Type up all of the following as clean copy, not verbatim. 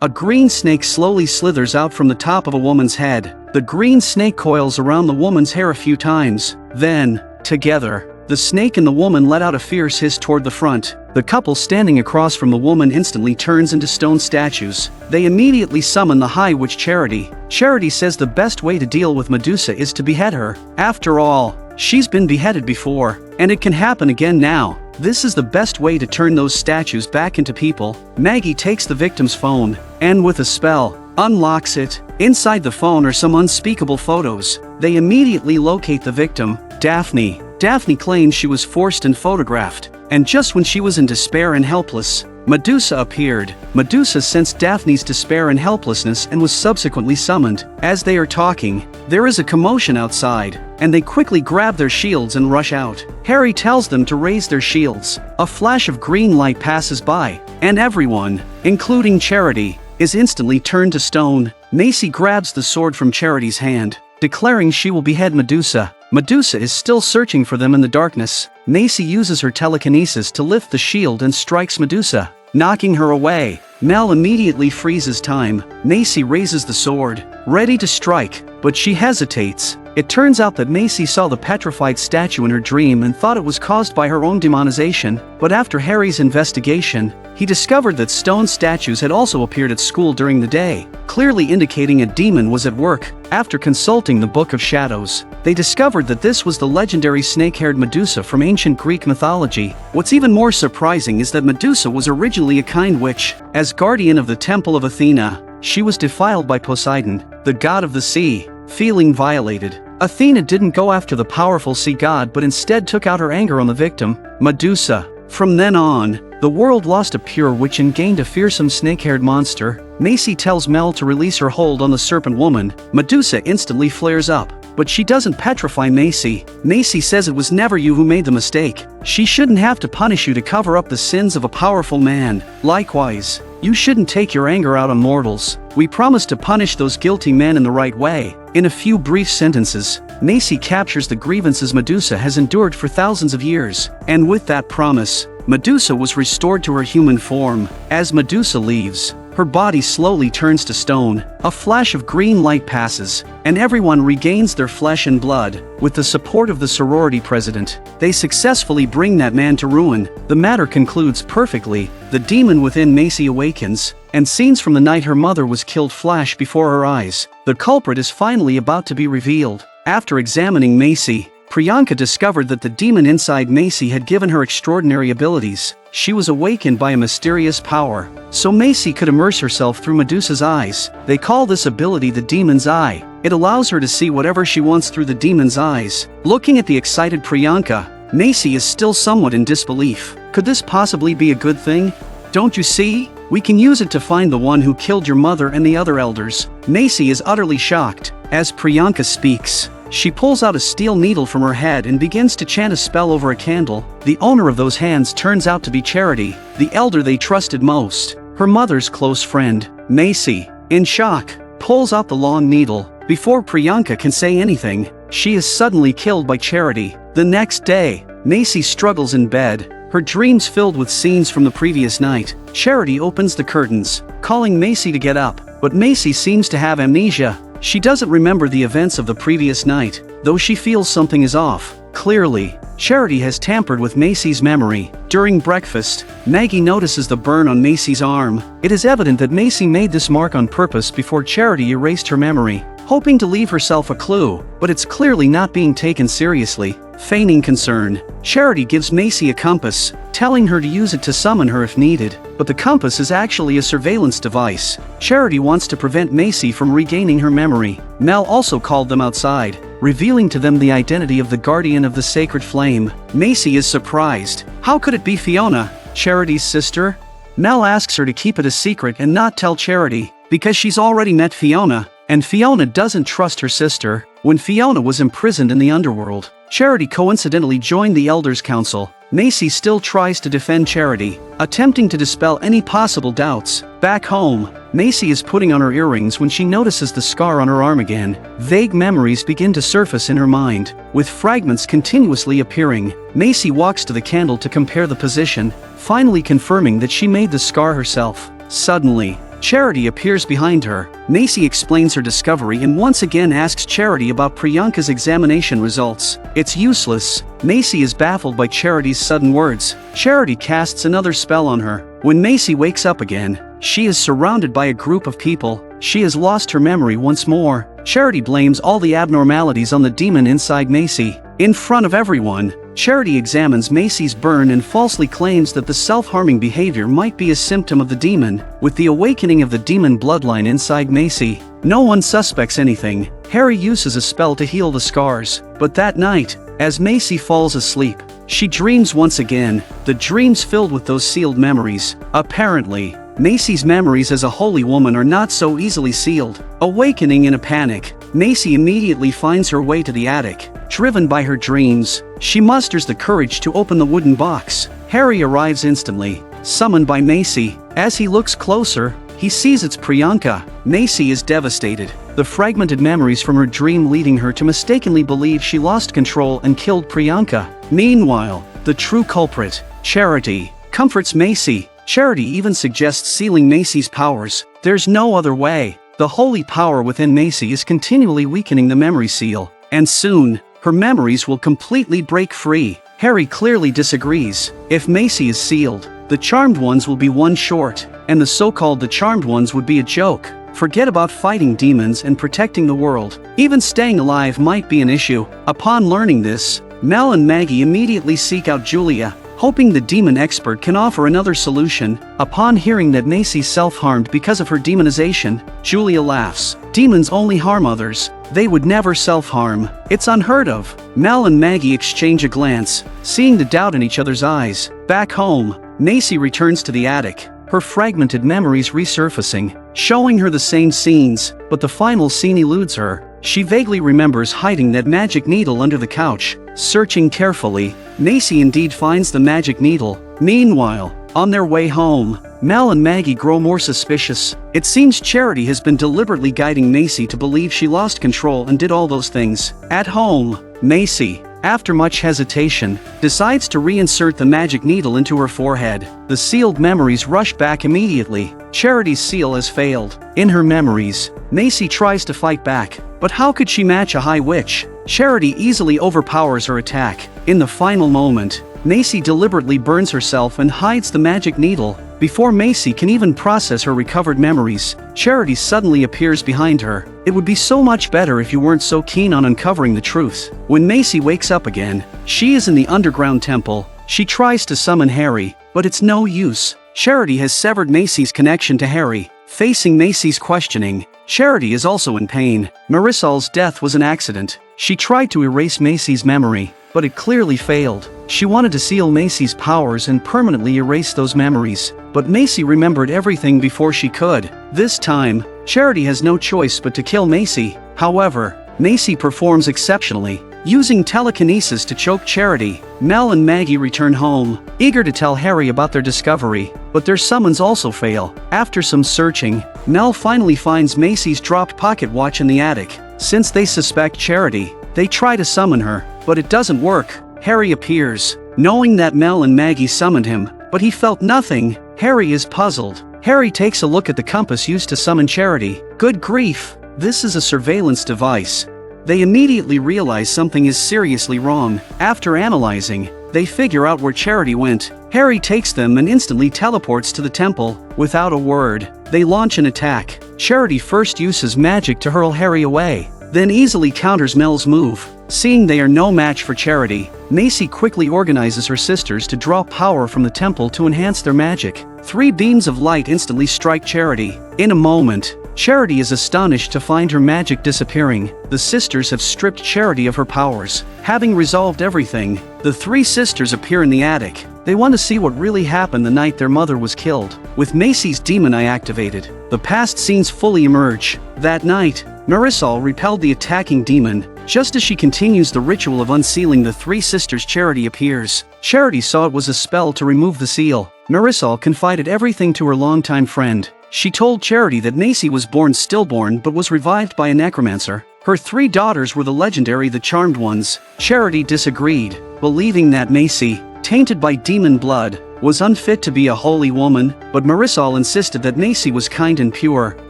A green snake slowly slithers out from the top of a woman's head. The green snake coils around the woman's hair a few times. Then, together, the snake and the woman let out a fierce hiss toward the front. The couple standing across from the woman instantly turns into stone statues. They immediately summon the High Witch Charity. Charity says the best way to deal with Medusa is to behead her. After all, she's been beheaded before, and it can happen again now. This is the best way to turn those statues back into people. Maggie takes the victim's phone, and with a spell, unlocks it. Inside the phone are some unspeakable photos. They immediately locate the victim, Daphne. Daphne claims she was forced and photographed, and just when she was in despair and helpless, Medusa appeared. Medusa sensed Daphne's despair and helplessness and was subsequently summoned. As they are talking, there is a commotion outside, and they quickly grab their shields and rush out. Harry tells them to raise their shields. A flash of green light passes by, and everyone, including Charity, is instantly turned to stone. Macy grabs the sword from Charity's hand, declaring she will behead Medusa. Medusa is still searching for them in the darkness. Macy uses her telekinesis to lift the shield and strikes Medusa, knocking her away. Mel immediately freezes time. Macy raises the sword, ready to strike, but she hesitates. It turns out that Macy saw the petrified statue in her dream and thought it was caused by her own demonization, but after Harry's investigation, he discovered that stone statues had also appeared at school during the day, clearly indicating a demon was at work. After consulting the Book of Shadows, they discovered that this was the legendary snake-haired Medusa from ancient Greek mythology. What's even more surprising is that Medusa was originally a kind witch. As guardian of the Temple of Athena, she was defiled by Poseidon, the god of the sea. Feeling violated, Athena didn't go after the powerful sea god but instead took out her anger on the victim, Medusa. From then on, the world lost a pure witch and gained a fearsome snake-haired monster. Macy tells Mel to release her hold on the serpent woman. Medusa instantly flares up, but she doesn't petrify Macy. Macy says it was never you who made the mistake. She shouldn't have to punish you to cover up the sins of a powerful man. Likewise, you shouldn't take your anger out on mortals. We promise to punish those guilty men in the right way. In a few brief sentences, Macy captures the grievances Medusa has endured for thousands of years. And with that promise, Medusa was restored to her human form. As Medusa leaves, her body slowly turns to stone. A flash of green light passes, and everyone regains their flesh and blood. With the support of the sorority president, they successfully bring that man to ruin. The matter concludes perfectly. The demon within Macy awakens, and scenes from the night her mother was killed flash before her eyes. The culprit is finally about to be revealed. After examining Macy, Priyanka discovered that the demon inside Macy had given her extraordinary abilities. She was awakened by a mysterious power, so Macy could immerse herself through Medusa's eyes. They call this ability the Demon's Eye. It allows her to see whatever she wants through the demon's eyes. Looking at the excited Priyanka, Macy is still somewhat in disbelief. Could this possibly be a good thing? Don't you see? We can use it to find the one who killed your mother and the other elders. Macy is utterly shocked. As Priyanka speaks, she pulls out a steel needle from her head and begins to chant a spell over a candle. The owner of those hands turns out to be Charity, the elder they trusted most, her mother's close friend. Macy, in shock, pulls out the long needle. Before Priyanka can say anything, she is suddenly killed by Charity. The next day, Macy struggles in bed, her dreams filled with scenes from the previous night. Charity opens the curtains, calling Macy to get up, but Macy seems to have amnesia. She doesn't remember the events of the previous night, though she feels something is off. Clearly, Charity has tampered with Macy's memory. During breakfast, Maggie notices the burn on Macy's arm. It is evident that Macy made this mark on purpose before Charity erased her memory, hoping to leave herself a clue, but it's clearly not being taken seriously. Feigning concern, Charity gives Macy a compass, telling her to use it to summon her if needed, but the compass is actually a surveillance device. Charity wants to prevent Macy from regaining her memory. Mel also called them outside, revealing to them the identity of the guardian of the sacred flame. Macy is surprised. How could it be Fiona, Charity's sister? Mel asks her to keep it a secret and not tell Charity, because she's already met Fiona, and Fiona doesn't trust her sister. When Fiona was imprisoned in the underworld, Charity coincidentally joined the Elders' Council. Macy still tries to defend Charity, attempting to dispel any possible doubts. Back home, Macy is putting on her earrings when she notices the scar on her arm again. Vague memories begin to surface in her mind, with fragments continuously appearing. Macy walks to the candle to compare the position, finally confirming that she made the scar herself. Suddenly, Charity appears behind her. Macy explains her discovery and once again asks Charity about Priyanka's examination results. It's useless. Macy is baffled by Charity's sudden words. Charity casts another spell on her. When Macy wakes up again, she is surrounded by a group of people. She has lost her memory once more. Charity blames all the abnormalities on the demon inside Macy. In front of everyone, Charity examines Macy's burn and falsely claims that the self-harming behavior might be a symptom of the demon. With the awakening of the demon bloodline inside Macy, no one suspects anything. Harry uses a spell to heal the scars. But that night, as Macy falls asleep, she dreams once again, the dreams filled with those sealed memories. Apparently, Macy's memories as a holy woman are not so easily sealed. Awakening in a panic, Macy immediately finds her way to the attic. Driven by her dreams, she musters the courage to open the wooden box. Harry arrives instantly, summoned by Macy. As he looks closer, he sees it's Priyanka. Macy is devastated, the fragmented memories from her dream leading her to mistakenly believe she lost control and killed Priyanka. Meanwhile, the true culprit, Charity, comforts Macy. Charity even suggests sealing Macy's powers. There's no other way. The holy power within Macy is continually weakening the memory seal, and soon, her memories will completely break free. Harry clearly disagrees. If Macy is sealed, the Charmed Ones will be one short, and the so-called the Charmed Ones would be a joke. Forget about fighting demons and protecting the world. Even staying alive might be an issue. Upon learning this, Mel and Maggie immediately seek out Julia, hoping the demon expert can offer another solution. Upon hearing that Macy self-harmed because of her demonization, Julia laughs. Demons only harm others. They would never self-harm. It's unheard of. Mel and Maggie exchange a glance, seeing the doubt in each other's eyes. Back home, Macy returns to the attic, her fragmented memories resurfacing, showing her the same scenes, but the final scene eludes her. She vaguely remembers hiding that magic needle under the couch. Searching carefully, Macy indeed finds the magic needle. Meanwhile, on their way home, Mel and Maggie grow more suspicious. It seems Charity has been deliberately guiding Macy to believe she lost control and did all those things. At home, Macy, after much hesitation, decides to reinsert the magic needle into her forehead. The sealed memories rush back immediately. Charity's seal has failed. In her memories, Macy tries to fight back, but how could she match a high witch? Charity easily overpowers her attack. In the final moment, Macy deliberately burns herself and hides the magic needle. Before Macy can even process her recovered memories, Charity suddenly appears behind her. It would be so much better if you weren't so keen on uncovering the truth. When Macy wakes up again, she is in the underground temple. She tries to summon Harry, but it's no use. Charity has severed Macy's connection to Harry. Facing Macy's questioning, Charity is also in pain. Marisol's death was an accident. She tried to erase Macy's memory, but it clearly failed. She wanted to seal Macy's powers and permanently erase those memories, but Macy remembered everything before she could. This time, Charity has no choice but to kill Macy. However, Macy performs exceptionally, using telekinesis to choke Charity. Mel and Maggie return home, eager to tell Harry about their discovery, but their summons also fail. After some searching, Mel finally finds Macy's dropped pocket watch in the attic. Since they suspect Charity, they try to summon her, but it doesn't work. Harry appears, knowing that Mel and Maggie summoned him, but he felt nothing. Harry is puzzled. Harry takes a look at the compass used to summon Charity. Good grief, this is a surveillance device. They immediately realize something is seriously wrong. After analyzing, they figure out where Charity went. Harry takes them and instantly teleports to the temple. Without a word, they launch an attack. Charity first uses magic to hurl Harry away, then easily counters Mel's move. Seeing they are no match for Charity, Macy quickly organizes her sisters to draw power from the temple to enhance their magic. 3 beams of light instantly strike Charity. In a moment, Charity is astonished to find her magic disappearing. The sisters have stripped Charity of her powers. Having resolved everything, the 3 sisters appear in the attic. They want to see what really happened the night their mother was killed. With Macy's demon eye activated, the past scenes fully emerge. That night, Marisol repelled the attacking demon. Just as she continues the ritual of unsealing the 3 sisters, Charity appears. Charity saw it was a spell to remove the seal. Marisol confided everything to her longtime friend. She told Charity that Macy was born stillborn but was revived by a necromancer. Her 3 daughters were the legendary the Charmed Ones. Charity disagreed, believing that Macy, tainted by demon blood, was unfit to be a holy woman, but Marisol insisted that Macy was kind and pure,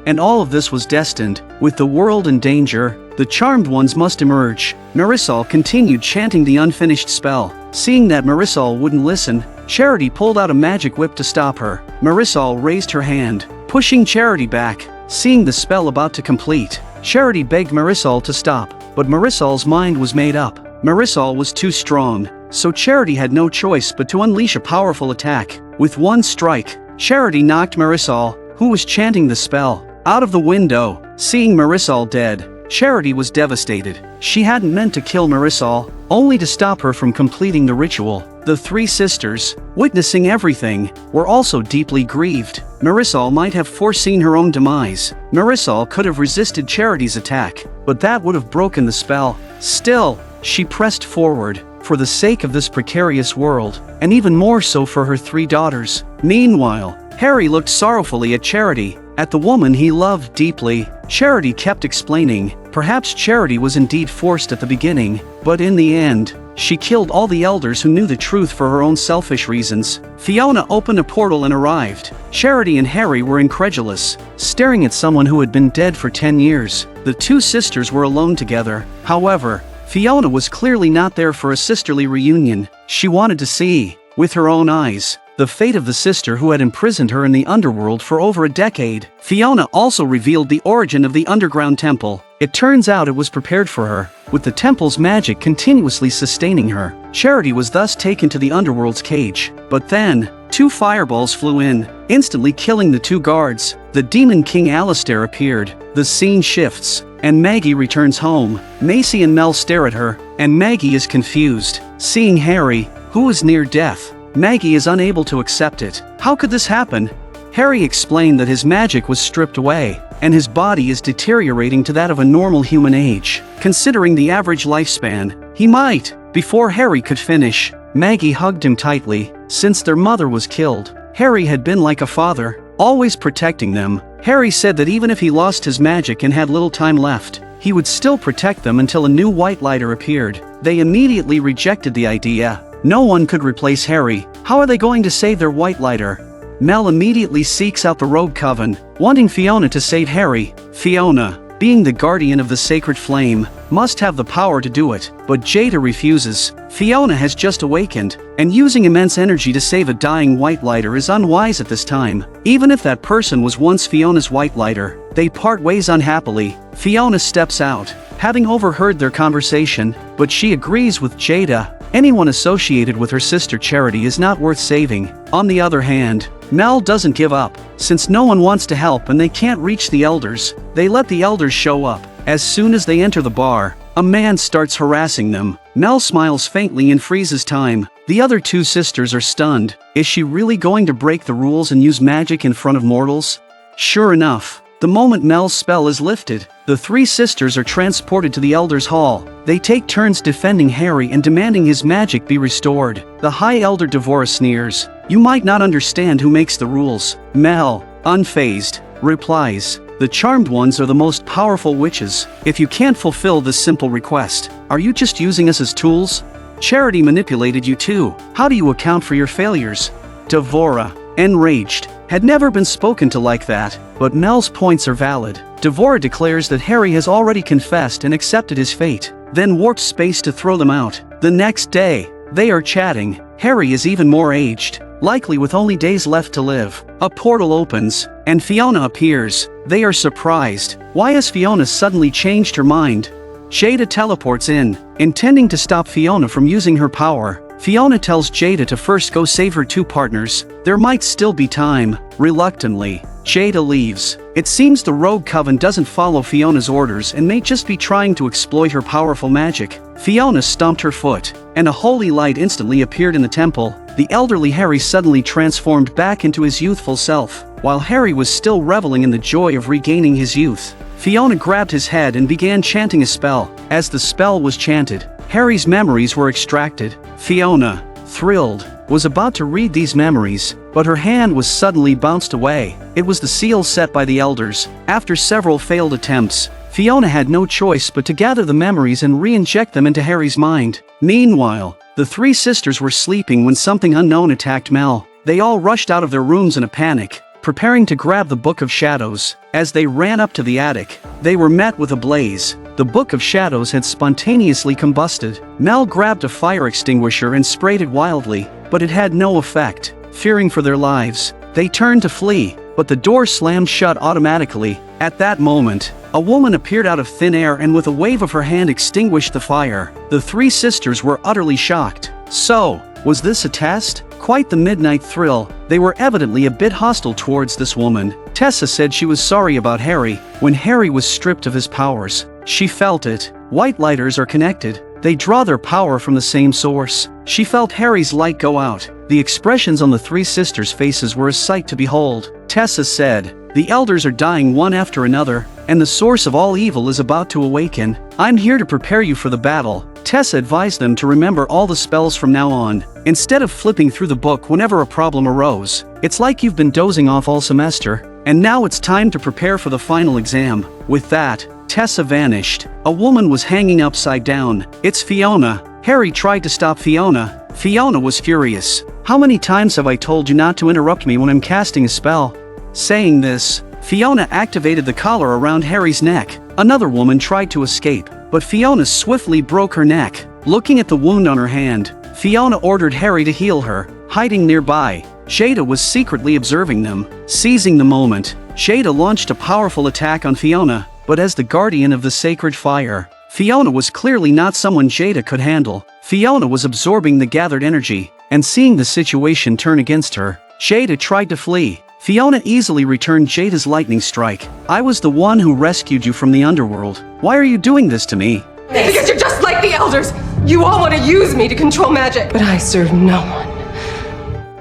and all of this was destined. With the world in danger, the charmed ones must emerge. Marisol continued chanting the unfinished spell. Seeing that Marisol wouldn't listen, Charity pulled out a magic whip to stop her. Marisol raised her hand, pushing Charity back. Seeing the spell about to complete, Charity begged Marisol to stop, but Marisol's mind was made up. Marisol was too strong, so Charity had no choice but to unleash a powerful attack. With one strike, Charity knocked Marisol, who was chanting the spell, out of the window. Seeing Marisol dead, Charity was devastated. She hadn't meant to kill Marisol, only to stop her from completing the ritual. The three sisters, witnessing everything, were also deeply grieved. Marisol might have foreseen her own demise. Marisol could have resisted Charity's attack, but that would have broken the spell. Still, she pressed forward, for the sake of this precarious world, and even more so for her three daughters. Meanwhile, Harry looked sorrowfully at Charity, at the woman he loved deeply. Charity kept explaining, perhaps Charity was indeed forced at the beginning, but in the end, she killed all the elders who knew the truth for her own selfish reasons. Fiona opened a portal and arrived. Charity and Harry were incredulous, staring at someone who had been dead for 10 years. The two sisters were alone together. However, Fiona was clearly not there for a sisterly reunion. She wanted to see, with her own eyes, the fate of the sister who had imprisoned her in the underworld for over a decade. Fiona also revealed the origin of the underground temple. It turns out it was prepared for her, with the temple's magic continuously sustaining her. Charity was thus taken to the underworld's cage. But then, two fireballs flew in, instantly killing the two guards. The Demon King Alistair appeared. The scene shifts, and Maggie returns home. Macy and Mel stare at her, and Maggie is confused. Seeing Harry, who is near death, Maggie is unable to accept it. How could this happen? Harry explained that his magic was stripped away, and his body is deteriorating to that of a normal human age. Considering the average lifespan, he might. Before Harry could finish, Maggie hugged him tightly. Since their mother was killed, Harry had been like a father, always protecting them. Harry said that even if he lost his magic and had little time left, he would still protect them until a new White Lighter appeared. They immediately rejected the idea. No one could replace Harry. How are they going to save their White Lighter? Mel immediately seeks out the Rogue Coven, wanting Fiona to save Harry. Fiona, being the guardian of the sacred flame, must have the power to do it, but Jada refuses. Fiona has just awakened, and using immense energy to save a dying White Lighter is unwise at this time. Even if that person was once Fiona's White Lighter, they part ways unhappily. Fiona steps out, having overheard their conversation, but she agrees with Jada. Anyone associated with her sister Charity is not worth saving. On the other hand, Mel doesn't give up. Since no one wants to help and they can't reach the elders, they let the elders show up. As soon as they enter the bar, a man starts harassing them. Mel smiles faintly and freezes time. The other two sisters are stunned. Is she really going to break the rules and use magic in front of mortals? Sure enough, the moment Mel's spell is lifted, the three sisters are transported to the Elders' Hall. They take turns defending Harry and demanding his magic be restored. The High Elder Devora sneers. You might not understand who makes the rules. Mel, unfazed, replies, the Charmed Ones are the most powerful witches. If you can't fulfill this simple request, are you just using us as tools? Charity manipulated you too. How do you account for your failures? Devora, enraged, had never been spoken to like that, but Mel's points are valid. Devora declares that Harry has already confessed and accepted his fate, then warps space to throw them out. The next day, they are chatting. Harry is even more aged, likely with only days left to live. A portal opens, and Fiona appears. They are surprised. Why has Fiona suddenly changed her mind? Jada teleports in, intending to stop Fiona from using her power. Fiona tells Jada to first go save her two partners. There might still be time. Reluctantly, Jada leaves. It seems the Rogue Coven doesn't follow Fiona's orders and may just be trying to exploit her powerful magic. Fiona stomped her foot, and a holy light instantly appeared in the temple. The elderly Harry suddenly transformed back into his youthful self. While Harry was still reveling in the joy of regaining his youth, Fiona grabbed his head and began chanting a spell. As the spell was chanted, Harry's memories were extracted. Fiona, thrilled, was about to read these memories, but her hand was suddenly bounced away. It was the seal set by the elders. After several failed attempts, Fiona had no choice but to gather the memories and re-inject them into Harry's mind. Meanwhile, the three sisters were sleeping when something unknown attacked Mel. They all rushed out of their rooms in a panic, preparing to grab the Book of Shadows. As they ran up to the attic, they were met with a blaze. The Book of Shadows had spontaneously combusted. Mel grabbed a fire extinguisher and sprayed it wildly, but it had no effect. Fearing for their lives, they turned to flee, but the door slammed shut automatically. At that moment, a woman appeared out of thin air and with a wave of her hand extinguished the fire. The three sisters were utterly shocked. So, was this a test? Quite the midnight thrill. They were evidently a bit hostile towards this woman. Tessa said she was sorry about Harry. When Harry was stripped of his powers, she felt it. White lighters are connected. They draw their power from the same source. She felt Harry's light go out. The expressions on the three sisters' faces were a sight to behold. Tessa said, "The elders are dying one after another, and the source of all evil is about to awaken. I'm here to prepare you for the battle." Tessa advised them to remember all the spells from now on, instead of flipping through the book whenever a problem arose. It's like you've been dozing off all semester, and now it's time to prepare for the final exam. With that, Tessa vanished. A woman was hanging upside down. "It's Fiona." Harry tried to stop Fiona. Fiona was furious. "How many times have I told you not to interrupt me when I'm casting a spell?" Saying this, Fiona activated the collar around Harry's neck. Another woman tried to escape, but Fiona swiftly broke her neck. Looking at the wound on her hand, Fiona ordered Harry to heal her. Hiding nearby, Jada was secretly observing them. Seizing the moment, Jada launched a powerful attack on Fiona, but as the guardian of the sacred fire, Fiona was clearly not someone Jada could handle. Fiona was absorbing the gathered energy, and seeing the situation turn against her, Jada tried to flee. Fiona easily returned Jada's lightning strike. "I was the one who rescued you from the underworld. Why are you doing this to me?" "Because you're just like the elders! You all want to use me to control magic, but I serve no one."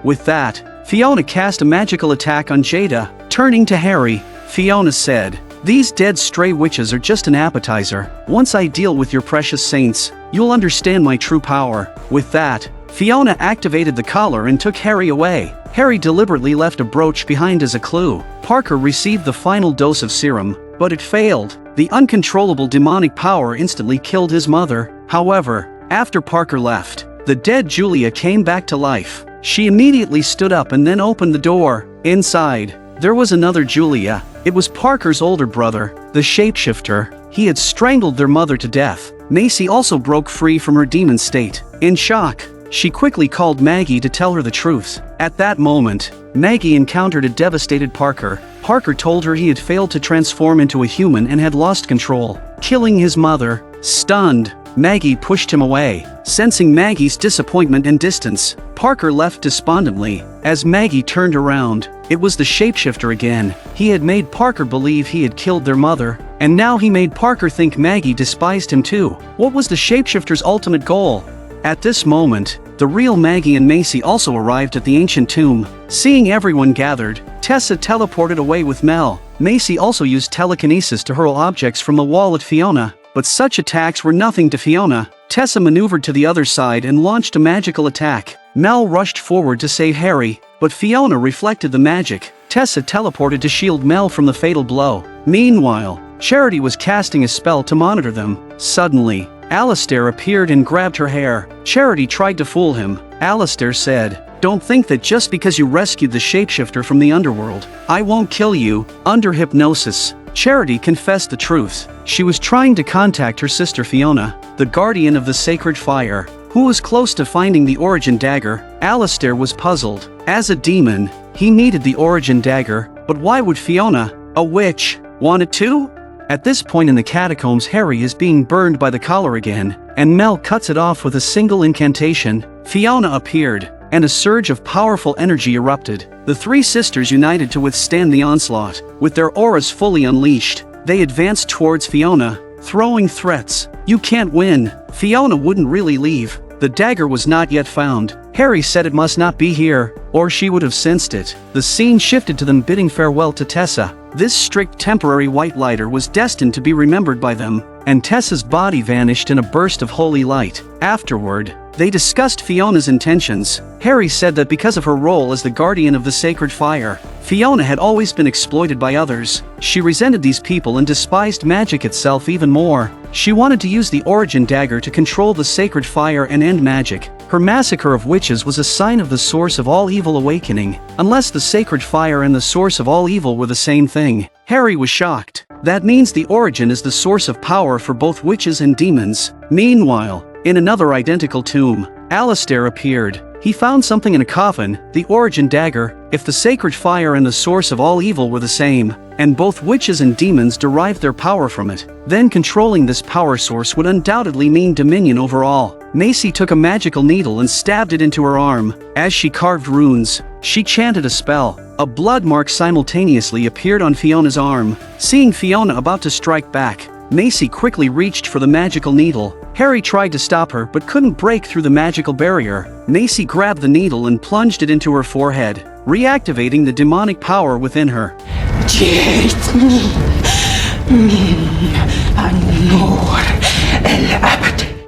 With that, Fiona cast a magical attack on Jada. Turning to Harry, Fiona said, "These dead stray witches are just an appetizer. Once I deal with your precious saints, you'll understand my true power." With that, Fiona activated the collar and took Harry away. Harry deliberately left a brooch behind as a clue. Parker received the final dose of serum, but it failed. The uncontrollable demonic power instantly killed his mother. However, after Parker left, the dead Julia came back to life. She immediately stood up and then opened the door. Inside, there was another Julia. It was Parker's older brother, the shapeshifter. He had strangled their mother to death. Macy also broke free from her demon state. In shock, she quickly called Maggie to tell her the truth. At that moment, Maggie encountered a devastated Parker. Parker told her he had failed to transform into a human and had lost control, killing his mother. Stunned, Maggie pushed him away. Sensing Maggie's disappointment and distance, Parker left despondently. As Maggie turned around, it was the shapeshifter again. He had made Parker believe he had killed their mother, and now he made Parker think Maggie despised him too. What was the shapeshifter's ultimate goal? At this moment, the real Maggie and Macy also arrived at the ancient tomb. Seeing everyone gathered, Tessa teleported away with Mel. Macy also used telekinesis to hurl objects from the wall at Fiona, but such attacks were nothing to Fiona. Tessa maneuvered to the other side and launched a magical attack. Mel rushed forward to save Harry, but Fiona reflected the magic. Tessa teleported to shield Mel from the fatal blow. Meanwhile, Charity was casting a spell to monitor them. Suddenly, Alistair appeared and grabbed her hair. Charity tried to fool him. Alistair said, "Don't think that just because you rescued the shapeshifter from the underworld, I won't kill you." Under hypnosis, Charity confessed the truth. She was trying to contact her sister Fiona, the guardian of the sacred fire, who was close to finding the origin dagger. Alistair was puzzled. As a demon, he needed the origin dagger, but why would Fiona, a witch, want it too? At this point in the catacombs, Harry is being burned by the collar again, and Mel cuts it off with a single incantation. Fiona appeared, and a surge of powerful energy erupted. The three sisters united to withstand the onslaught. With their auras fully unleashed, they advanced towards Fiona, throwing threats. "You can't win." Fiona wouldn't really leave. The dagger was not yet found. Harry said it must not be here, or she would have sensed it. The scene shifted to them bidding farewell to Tessa. This strict temporary white lighter was destined to be remembered by them, and Tessa's body vanished in a burst of holy light. Afterward, They discussed Fiona's intentions. Harry said that because of her role as the guardian of the sacred fire, Fiona had always been exploited by others. She resented these people and despised magic itself even more. She wanted to use the origin dagger to control the sacred fire and end magic. Her massacre of witches was a sign of the source of all evil awakening. Unless the sacred fire and the source of all evil were the same thing, Harry was shocked. That means the origin is the source of power for both witches and demons. Meanwhile, in another identical tomb, Alistair appeared. He found something in a coffin, the origin dagger. If the sacred fire and the source of all evil were the same, and both witches and demons derived their power from it, then controlling this power source would undoubtedly mean dominion over all. Macy took a magical needle and stabbed it into her arm. As she carved runes, she chanted a spell. A blood mark simultaneously appeared on Fiona's arm. Seeing Fiona about to strike back, Macy quickly reached for the magical needle. Harry tried to stop her but couldn't break through the magical barrier. Macy grabbed the needle and plunged it into her forehead, reactivating the demonic power within her.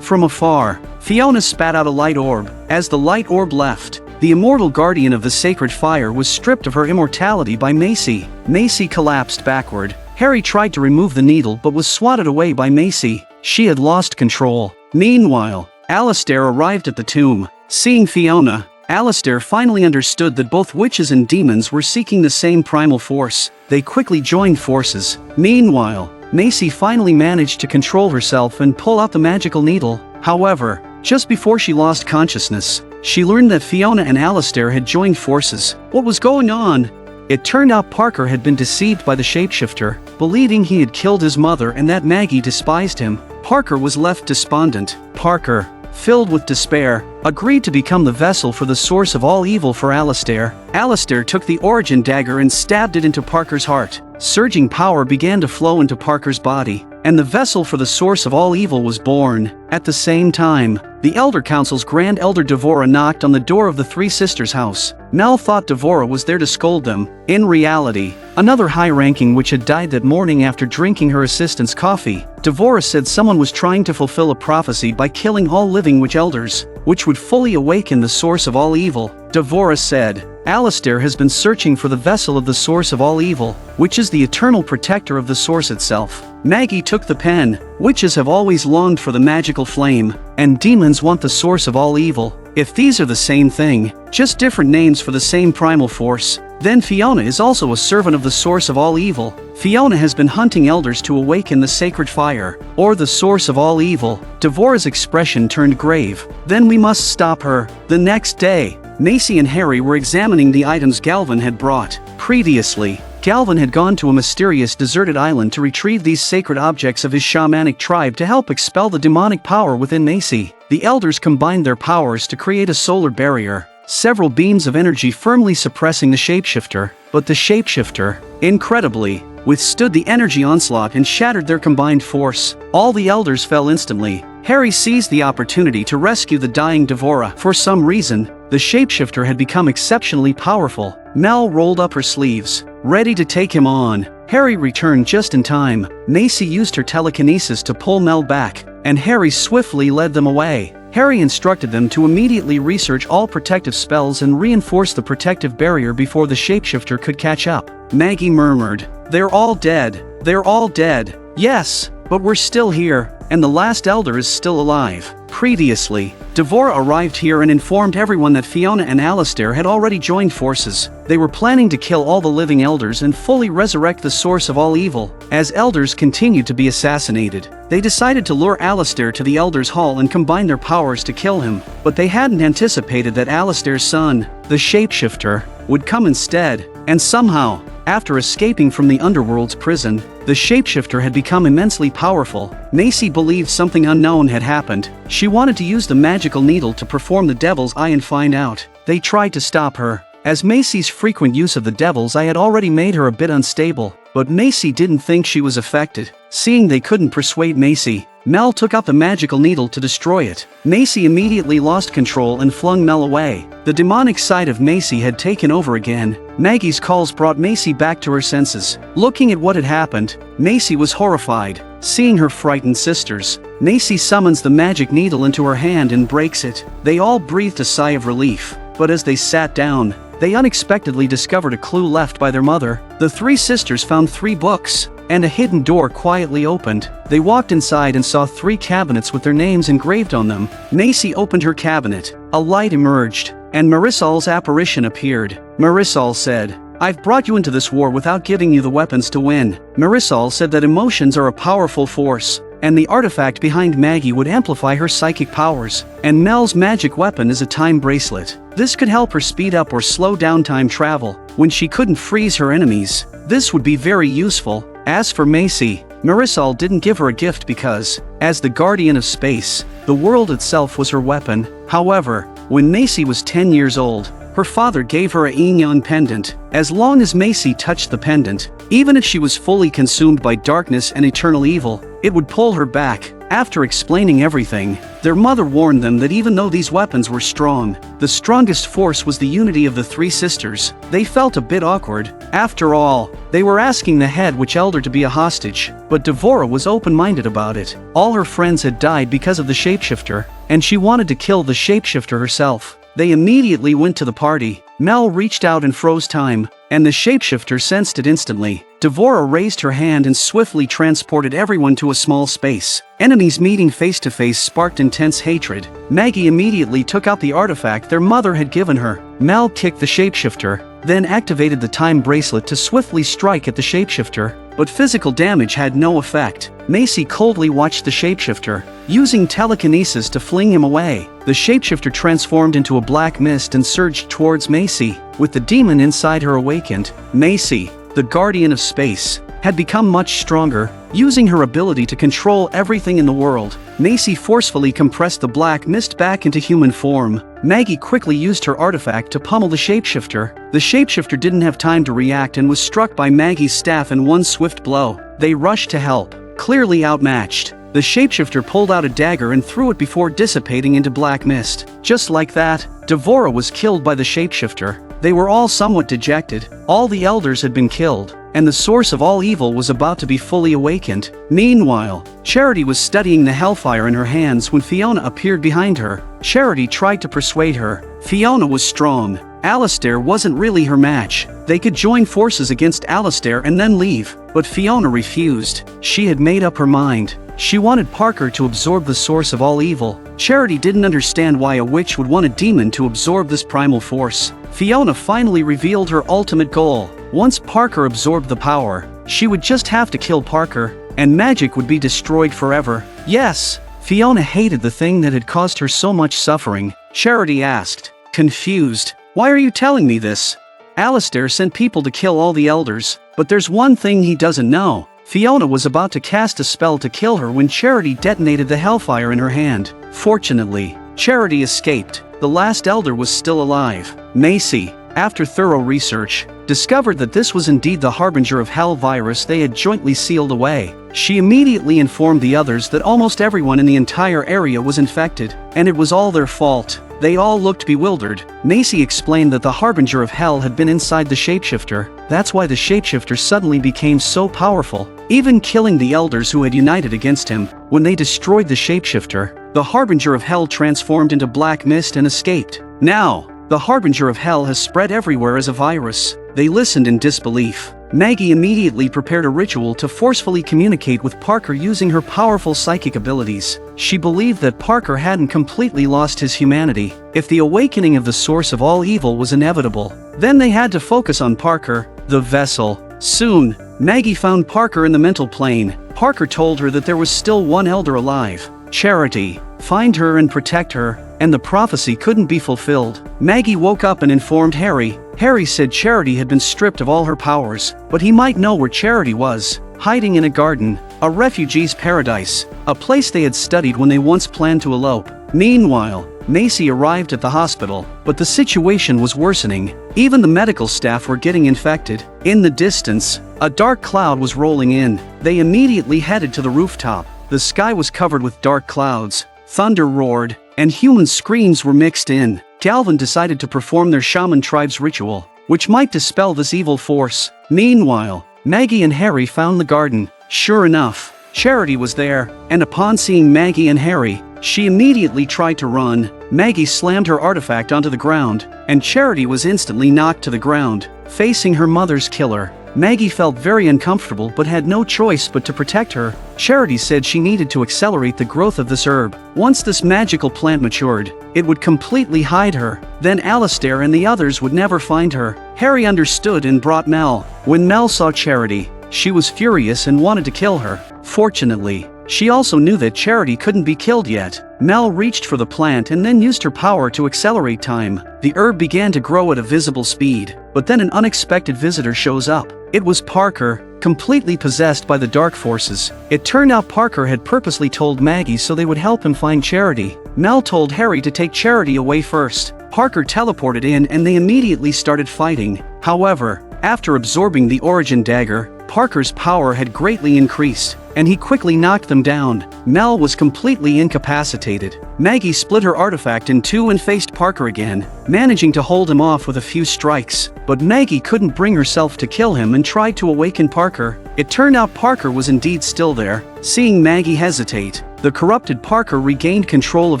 From afar, Fiona spat out a light orb. As the light orb left, the immortal guardian of the sacred fire was stripped of her immortality by Macy. Macy collapsed backward. Harry tried to remove the needle but was swatted away by Macy. She had lost control. Meanwhile, Alistair arrived at the tomb. Seeing Fiona, Alistair finally understood that both witches and demons were seeking the same primal force. They quickly joined forces. Meanwhile, Macy finally managed to control herself and pull out the magical needle. However, just before she lost consciousness, she learned that Fiona and Alistair had joined forces. What was going on? It turned out Parker had been deceived by the shapeshifter, believing he had killed his mother and that Maggie despised him. Parker was left despondent. Parker, filled with despair, agreed to become the vessel for the source of all evil for Alistair. Alistair took the origin dagger and stabbed it into Parker's heart. Surging power began to flow into Parker's body, and the vessel for the source of all evil was born. At the same time, the Elder Council's Grand Elder Devora knocked on the door of the three sisters' house. Mel thought Devora was there to scold them. In reality, another high-ranking witch had died that morning after drinking her assistant's coffee. Devora said someone was trying to fulfill a prophecy by killing all living witch elders, which would fully awaken the source of all evil. Devora said, Alistair has been searching for the vessel of the source of all evil, which is the eternal protector of the source itself. Maggie took the pen. Witches have always longed for the magical flame, and demons want the source of all evil. If these are the same thing, just different names for the same primal force, then Fiona is also a servant of the source of all evil. Fiona has been hunting elders to awaken the sacred fire, or the source of all evil. Devora's expression turned grave. Then we must stop her. The next day, Macy and Harry were examining the items Galvin had brought. Previously, Galvin had gone to a mysterious deserted island to retrieve these sacred objects of his shamanic tribe to help expel the demonic power within Macy. The elders combined their powers to create a solar barrier, several beams of energy firmly suppressing the shapeshifter. But the shapeshifter, incredibly, withstood the energy onslaught and shattered their combined force. All the elders fell instantly. Harry seized the opportunity to rescue the dying Devora. For some reason, the shapeshifter had become exceptionally powerful. Mel rolled up her sleeves, ready to take him on. Harry returned just in time. Macy used her telekinesis to pull Mel back, and Harry swiftly led them away. Harry instructed them to immediately research all protective spells and reinforce the protective barrier before the shapeshifter could catch up. Maggie murmured, "They're all dead. They're all dead." "Yes, but we're still here, and the last elder is still alive." Previously, Devora arrived here and informed everyone that Fiona and Alistair had already joined forces. They were planning to kill all the living elders and fully resurrect the source of all evil. As elders continued to be assassinated, they decided to lure Alistair to the elders' hall and combine their powers to kill him. But they hadn't anticipated that Alistair's son, the shapeshifter, would come instead. And somehow, after escaping from the underworld's prison, the shapeshifter had become immensely powerful. Macy believed something unknown had happened. She wanted to use the magical needle to perform the devil's eye and find out. They tried to stop her. As Macy's frequent use of the devil's eye had already made her a bit unstable, but Macy didn't think she was affected. Seeing they couldn't persuade Macy, Mel took out the magical needle to destroy it. Macy immediately lost control and flung Mel away. The demonic side of Macy had taken over again. Maggie's calls brought Macy back to her senses. Looking at what had happened, Macy was horrified. Seeing her frightened sisters, Macy summons the magic needle into her hand and breaks it. They all breathed a sigh of relief, but as they sat down, they unexpectedly discovered a clue left by their mother. The three sisters found 3 books, and a hidden door quietly opened. They walked inside and saw 3 cabinets with their names engraved on them. Macy opened her cabinet, a light emerged, and Marisol's apparition appeared. Marisol said, "I've brought you into this war without giving you the weapons to win." Marisol said that emotions are a powerful force, and the artifact behind Maggie would amplify her psychic powers. And Mel's magic weapon is a time bracelet. This could help her speed up or slow down time travel. When she couldn't freeze her enemies, this would be very useful. As for Macy, Marisol didn't give her a gift because, as the guardian of space, the world itself was her weapon. However, when Macy was 10 years old, her father gave her a yin-yang pendant. As long as Macy touched the pendant, even if she was fully consumed by darkness and eternal evil, it would pull her back. After explaining everything, their mother warned them that even though these weapons were strong, the strongest force was the unity of the 3 sisters. They felt a bit awkward. After all, they were asking the head witch elder to be a hostage, but Devora was open-minded about it. All her friends had died because of the shapeshifter, and she wanted to kill the shapeshifter herself. They immediately went to the party. Mel reached out and froze time, and the shapeshifter sensed it instantly. Devora raised her hand and swiftly transported everyone to a small space. Enemies meeting face to face sparked intense hatred. Maggie immediately took out the artifact their mother had given her. Mel kicked the shapeshifter, then activated the time bracelet to swiftly strike at the shapeshifter, but physical damage had no effect. Macy coldly watched the shapeshifter, using telekinesis to fling him away. The shapeshifter transformed into a black mist and surged towards Macy. With the demon inside her awakened, Macy, the guardian of space, had become much stronger, using her ability to control everything in the world. Macy forcefully compressed the black mist back into human form. Maggie quickly used her artifact to pummel the shapeshifter. The shapeshifter didn't have time to react and was struck by Maggie's staff in one swift blow. They rushed to help, clearly outmatched. The shapeshifter pulled out a dagger and threw it before dissipating into black mist. Just like that, Devora was killed by the shapeshifter. They were all somewhat dejected. All the elders had been killed, and the source of all evil was about to be fully awakened. Meanwhile, Charity was studying the hellfire in her hands when Fiona appeared behind her. Charity tried to persuade her. Fiona was strong. Alistair wasn't really her match. They could join forces against Alistair and then leave, but Fiona refused. She had made up her mind. She wanted Parker to absorb the source of all evil. Charity didn't understand why a witch would want a demon to absorb this primal force. Fiona finally revealed her ultimate goal. Once Parker absorbed the power, she would just have to kill Parker, and magic would be destroyed forever. Yes, Fiona hated the thing that had caused her so much suffering. Charity asked, confused, "Why are you telling me this?" Alistair sent people to kill all the elders, but there's one thing he doesn't know. Fiona was about to cast a spell to kill her when Charity detonated the hellfire in her hand. Fortunately, Charity escaped. The last elder was still alive. Macy, after thorough research, discovered that this was indeed the harbinger of hell virus they had jointly sealed away. She immediately informed the others that almost everyone in the entire area was infected, and it was all their fault. They all looked bewildered. Macy explained that the harbinger of hell had been inside the shapeshifter. That's why the shapeshifter suddenly became so powerful, even killing the elders who had united against him. When they destroyed the shapeshifter, the harbinger of hell transformed into black mist and escaped. Now, the harbinger of hell has spread everywhere as a virus. They listened in disbelief. Maggie immediately prepared a ritual to forcefully communicate with Parker using her powerful psychic abilities. She believed that Parker hadn't completely lost his humanity. If the awakening of the source of all evil was inevitable, then they had to focus on Parker, the vessel. Soon, Maggie found Parker in the mental plane. Parker told her that there was still one elder alive, Charity. Find her and protect her, and the prophecy couldn't be fulfilled. Maggie woke up and informed Harry. Harry said Charity had been stripped of all her powers, but he might know where Charity was, hiding in a garden, a refugee's paradise, a place they had studied when they once planned to elope. Meanwhile, Macy arrived at the hospital, but the situation was worsening. Even the medical staff were getting infected. In the distance, a dark cloud was rolling in. They immediately headed to the rooftop. The sky was covered with dark clouds. Thunder roared, and human screams were mixed in. Galvin decided to perform their shaman tribe's ritual, which might dispel this evil force. Meanwhile, Maggie and Harry found the garden. Sure enough, Charity was there, and upon seeing Maggie and Harry, she immediately tried to run. Maggie slammed her artifact onto the ground, and Charity was instantly knocked to the ground, facing her mother's killer. Maggie felt very uncomfortable but had no choice but to protect her. Charity said she needed to accelerate the growth of this herb. Once this magical plant matured, it would completely hide her. Then Alistair and the others would never find her. Harry understood and brought Mel. When Mel saw Charity, she was furious and wanted to kill her. Fortunately, she also knew that Charity couldn't be killed yet. Mel reached for the plant and then used her power to accelerate time. The herb began to grow at a visible speed, but then an unexpected visitor shows up. It was Parker, completely possessed by the dark forces. It turned out Parker had purposely told Maggie so they would help him find Charity. Mel told Harry to take Charity away first. Parker teleported in and they immediately started fighting. However, after absorbing the origin dagger, Parker's power had greatly increased, and he quickly knocked them down. Mel was completely incapacitated. Maggie split her artifact in two and faced Parker again, managing to hold him off with a few strikes. But Maggie couldn't bring herself to kill him and tried to awaken Parker. It turned out Parker was indeed still there. Seeing Maggie hesitate, the corrupted Parker regained control of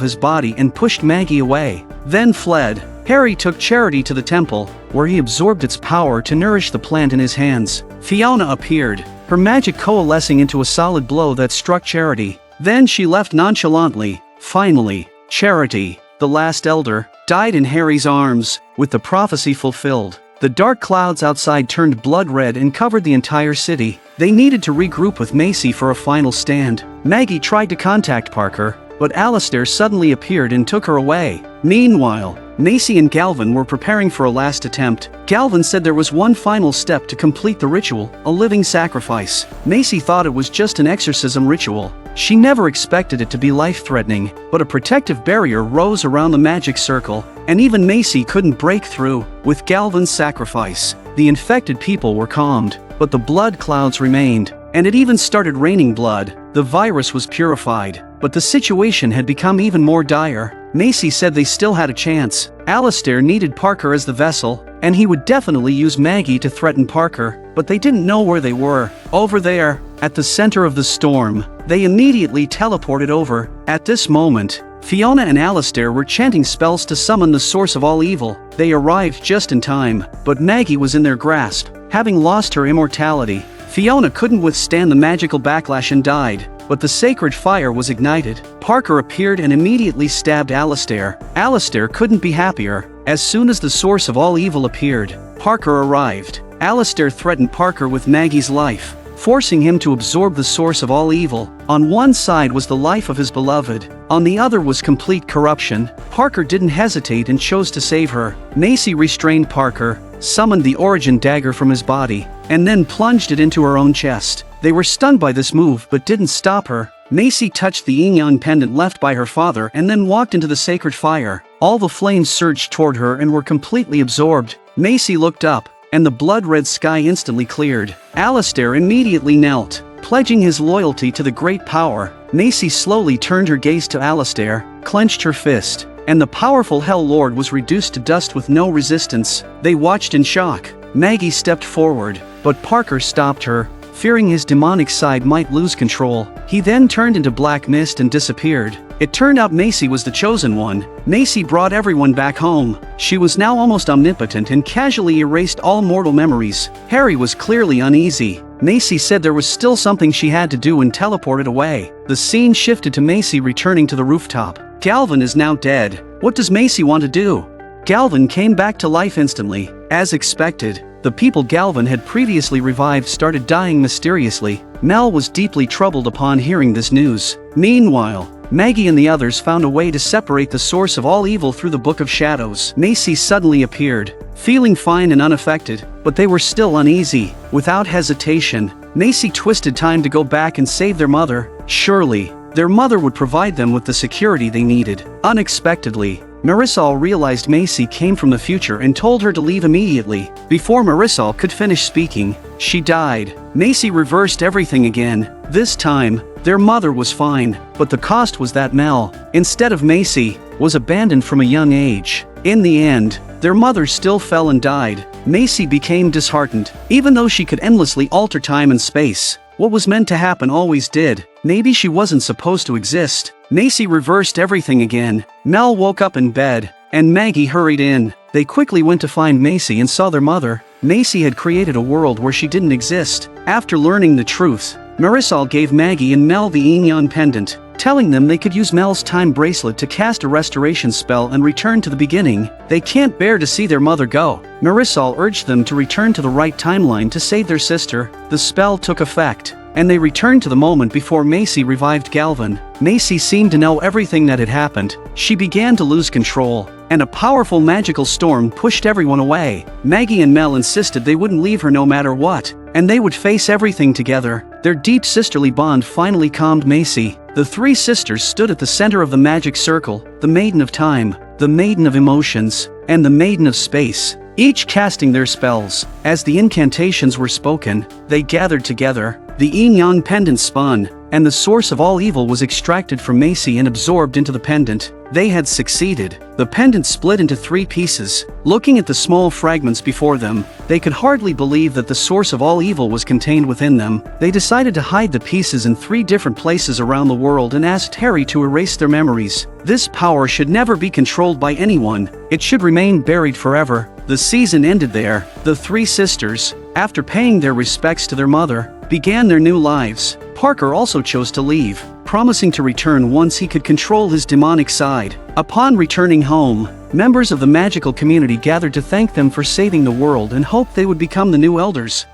his body and pushed Maggie away, then fled. Harry took Charity to the temple, where he absorbed its power to nourish the plant in his hands. Fiona appeared, her magic coalescing into a solid blow that struck Charity. Then she left nonchalantly. Finally, Charity, the last elder, died in Harry's arms, with the prophecy fulfilled. The dark clouds outside turned blood red and covered the entire city. They needed to regroup with Macy for a final stand. Maggie tried to contact Parker, but Alistair suddenly appeared and took her away. Meanwhile, Macy and Galvin were preparing for a last attempt. Galvin said there was one final step to complete the ritual, a living sacrifice. Macy thought it was just an exorcism ritual. She never expected it to be life-threatening, but a protective barrier rose around the magic circle, and even Macy couldn't break through. With Galvin's sacrifice, the infected people were calmed, but the blood clouds remained, and it even started raining blood. The virus was purified, but the situation had become even more dire. Macy said they still had a chance. Alistair needed Parker as the vessel, and he would definitely use Maggie to threaten Parker, but they didn't know where they were. Over there, at the center of the storm, they immediately teleported over. At this moment, Fiona and Alistair were chanting spells to summon the source of all evil. They arrived just in time, but Maggie was in their grasp. Having lost her immortality, Fiona couldn't withstand the magical backlash and died, but the sacred fire was ignited. Parker appeared and immediately stabbed Alistair. Alistair couldn't be happier. As soon as the source of all evil appeared, Parker arrived. Alistair threatened Parker with Maggie's life, forcing him to absorb the source of all evil. On one side was the life of his beloved, on the other was complete corruption. Parker didn't hesitate and chose to save her. Macy restrained Parker, summoned the origin dagger from his body, and then plunged it into her own chest. They were stunned by this move but didn't stop her. Macy touched the yin-yang pendant left by her father and then walked into the sacred fire. All the flames surged toward her and were completely absorbed. Macy looked up, and the blood-red sky instantly cleared. Alistair immediately knelt, pledging his loyalty to the great power. Macy slowly turned her gaze to Alistair, clenched her fist, and the powerful Hell Lord was reduced to dust with no resistance. They watched in shock. Maggie stepped forward, but Parker stopped her, fearing his demonic side might lose control. He then turned into black mist and disappeared. It turned out Macy was the chosen one. Macy brought everyone back home. She was now almost omnipotent and casually erased all mortal memories. Harry was clearly uneasy. Macy said there was still something she had to do and teleported away. The scene shifted to Macy returning to the rooftop. Galvin is now dead. What does Macy want to do? Galvin came back to life instantly. As expected, the people Galvin had previously revived started dying mysteriously. Mel was deeply troubled upon hearing this news. Meanwhile, Maggie and the others found a way to separate the source of all evil through the Book of Shadows. Macy suddenly appeared, feeling fine and unaffected, but they were still uneasy. Without hesitation, Macy twisted time to go back and save their mother. Surely, their mother would provide them with the security they needed. Unexpectedly, Marisol realized Macy came from the future and told her to leave immediately. Before Marisol could finish speaking, she died. Macy reversed everything again. This time, their mother was fine, but the cost was that Mel, instead of Macy, was abandoned from a young age. In the end, their mother still fell and died. Macy became disheartened. Even though she could endlessly alter time and space, What was meant to happen always did. Maybe she wasn't supposed to exist. Macy reversed everything again. Mel woke up in bed, and Maggie hurried in. They quickly went to find Macy and saw their mother. Macy had created a world where she didn't exist. After learning the truth, Marisol gave Maggie and Mel the yin-yang pendant, telling them they could use Mel's time bracelet to cast a restoration spell and return to the beginning. They can't bear to see their mother go. Marisol urged them to return to the right timeline to save their sister. The spell took effect, and they returned to the moment before Macy revived Galvin. Macy seemed to know everything that had happened. She began to lose control, and a powerful magical storm pushed everyone away. Maggie and Mel insisted they wouldn't leave her no matter what, and they would face everything together. Their deep sisterly bond finally calmed Macy. The three sisters stood at the center of the magic circle, the Maiden of Time, the Maiden of Emotions, and the Maiden of Space, each casting their spells. As the incantations were spoken, they gathered together. The yin-yang pendant spun, and the source of all evil was extracted from Macy and absorbed into the pendant. They had succeeded. The pendant split into 3 pieces. Looking at the small fragments before them, they could hardly believe that the source of all evil was contained within them. They decided to hide the pieces in 3 different places around the world and asked Harry to erase their memories. This power should never be controlled by anyone. It should remain buried forever. The season ended there. The 3 sisters, after paying their respects to their mother, began their new lives. Parker also chose to leave, promising to return once he could control his demonic side. Upon returning home, members of the magical community gathered to thank them for saving the world and hoped they would become the new elders.